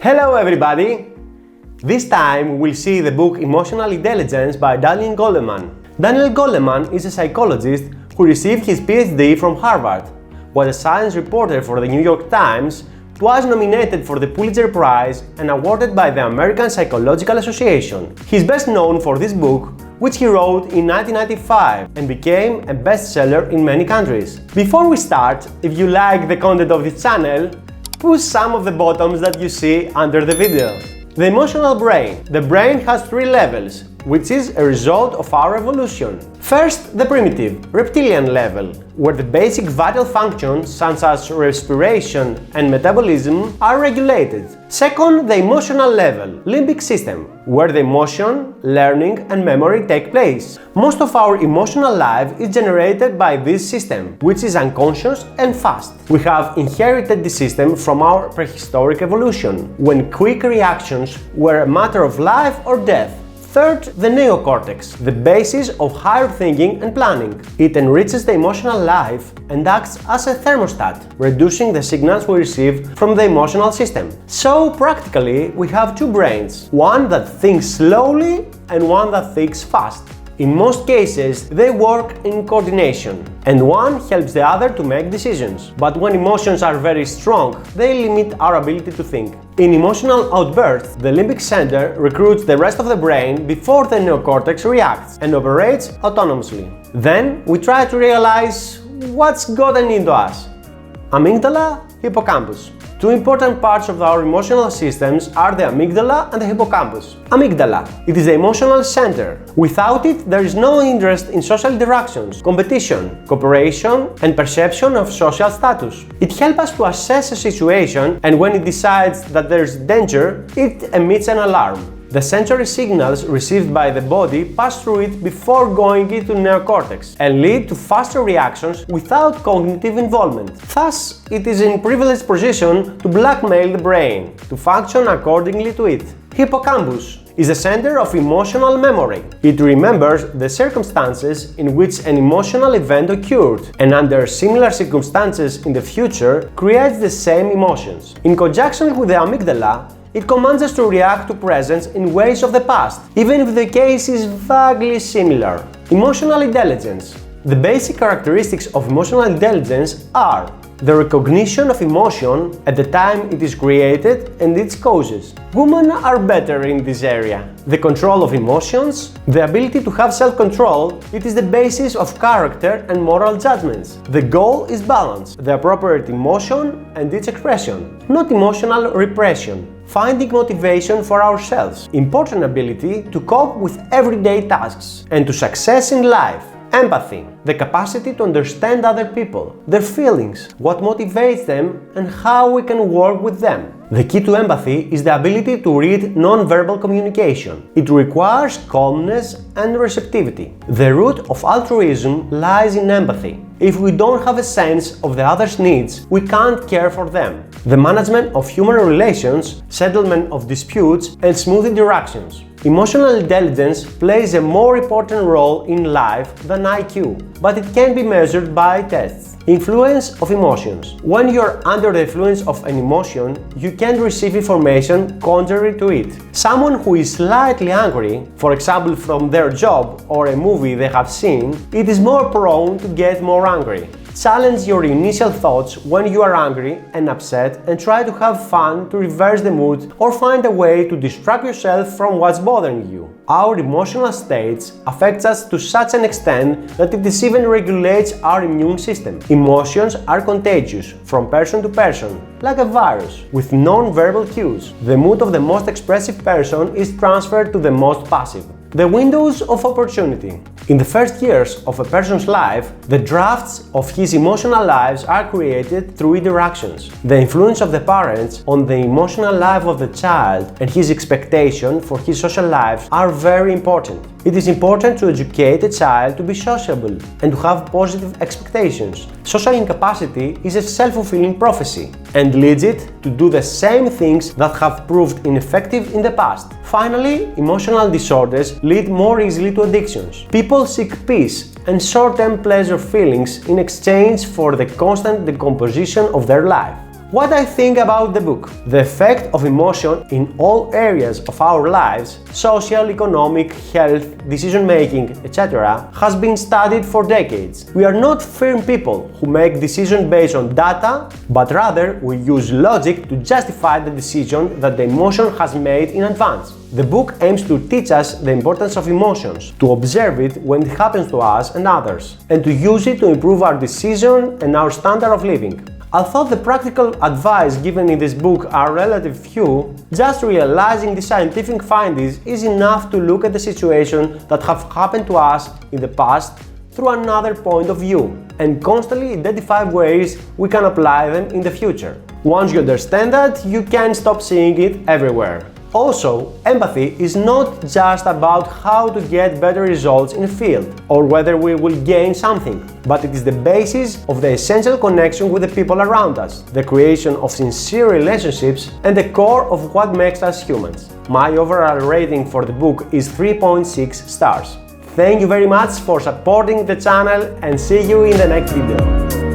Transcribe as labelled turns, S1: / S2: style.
S1: Hello everybody! This time we'll see the book Emotional Intelligence by Daniel Goleman. Daniel Goleman is a psychologist who received his PhD from Harvard, was a science reporter for the New York Times, was nominated for the Pulitzer Prize and awarded by the American Psychological Association. He's best known for this book, which he wrote in 1995 and became a bestseller in many countries. Before we start, if you like the content of this channel, push some of the buttons that you see under the video. The emotional brain. The brain has three levels, which is a result of our evolution. First, the primitive, reptilian level, where the basic vital functions such as respiration and metabolism are regulated. Second, the emotional level, limbic system, where the emotion, learning and memory take place. Most of our emotional life is generated by this system, which is unconscious and fast. We have inherited this system from our prehistoric evolution, when quick reactions were a matter of life or death. Third, the neocortex, the basis of higher thinking and planning. It enriches the emotional life and acts as a thermostat, reducing the signals we receive from the emotional system. So practically, we have two brains, one that thinks slowly and one that thinks fast. In most cases, they work in coordination, and one helps the other to make decisions. But when emotions are very strong, they limit our ability to think. In emotional outbursts, the limbic center recruits the rest of the brain before the neocortex reacts and operates autonomously. Then, we try to realize what's gotten into us. Amygdala, hippocampus. Two important parts of our emotional systems are the amygdala and the hippocampus. Amygdala. It is the emotional center. Without it, there is no interest in social interactions, competition, cooperation, and perception of social status. It helps us to assess a situation, and when it decides that there is danger, it emits an alarm. The sensory signals received by the body pass through it before going into neocortex and lead to faster reactions without cognitive involvement. Thus, it is in privileged position to blackmail the brain to function accordingly to it. Hippocampus is the center of emotional memory. It remembers the circumstances in which an emotional event occurred, and under similar circumstances in the future creates the same emotions. In conjunction with the amygdala, it commands us to react to presents in ways of the past, even if the case is vaguely similar. Emotional intelligence. The basic characteristics of emotional intelligence are the recognition of emotion at the time it is created and its causes. Women are better in this area. The control of emotions, the ability to have self-control, it is the basis of character and moral judgments. The goal is balance, the appropriate emotion and its expression, not emotional repression. Finding motivation for ourselves, important ability to cope with everyday tasks and to success in life. Empathy, the capacity to understand other people, their feelings, what motivates them and how we can work with them. The key to empathy is the ability to read non-verbal communication. It requires calmness and receptivity. The root of altruism lies in empathy. If we don't have a sense of the other's needs, we can't care for them. The management of human relations, settlement of disputes, and smooth interactions. Emotional intelligence plays a more important role in life than IQ, but it can be measured by tests. Influence of emotions. When you're under the influence of an emotion, you can receive information contrary to it. Someone who is slightly angry, for example from their job or a movie they have seen, it is more prone to get more angry. Challenge your initial thoughts when you are angry and upset and try to have fun to reverse the mood or find a way to distract yourself from what's bothering you. Our emotional states affect us to such an extent that it even regulates our immune system. Emotions are contagious from person to person, like a virus, with non-verbal cues. The mood of the most expressive person is transferred to the most passive. The windows of opportunity. In the first years of a person's life, the drafts of his emotional lives are created through interactions. The influence of the parents on the emotional life of the child and his expectation for his social life are very important. It is important to educate a child to be sociable and to have positive expectations. Social incapacity is a self-fulfilling prophecy and leads it to do the same things that have proved ineffective in the past. Finally, emotional disorders lead more easily to addictions. People seek peace and short-term pleasure feelings in exchange for the constant decomposition of their life. What I think about the book. The effect of emotion in all areas of our lives, social, economic, health, decision making, etc., has been studied for decades. We are not firm people who make decisions based on data, but rather we use logic to justify the decision that the emotion has made in advance. The book aims to teach us the importance of emotions, to observe it when it happens to us and others, and to use it to improve our decision and our standard of living. Although the practical advice given in this book are relatively few, just realizing the scientific findings is enough to look at the situation that have happened to us in the past through another point of view and constantly identify ways we can apply them in the future. Once you understand that, you can stop seeing it everywhere. Also, empathy is not just about how to get better results in a field or whether we will gain something, but it is the basis of the essential connection with the people around us, the creation of sincere relationships, and the core of what makes us humans. My overall rating for the book is 3.6 stars. Thank you very much for supporting the channel and see you in the next video.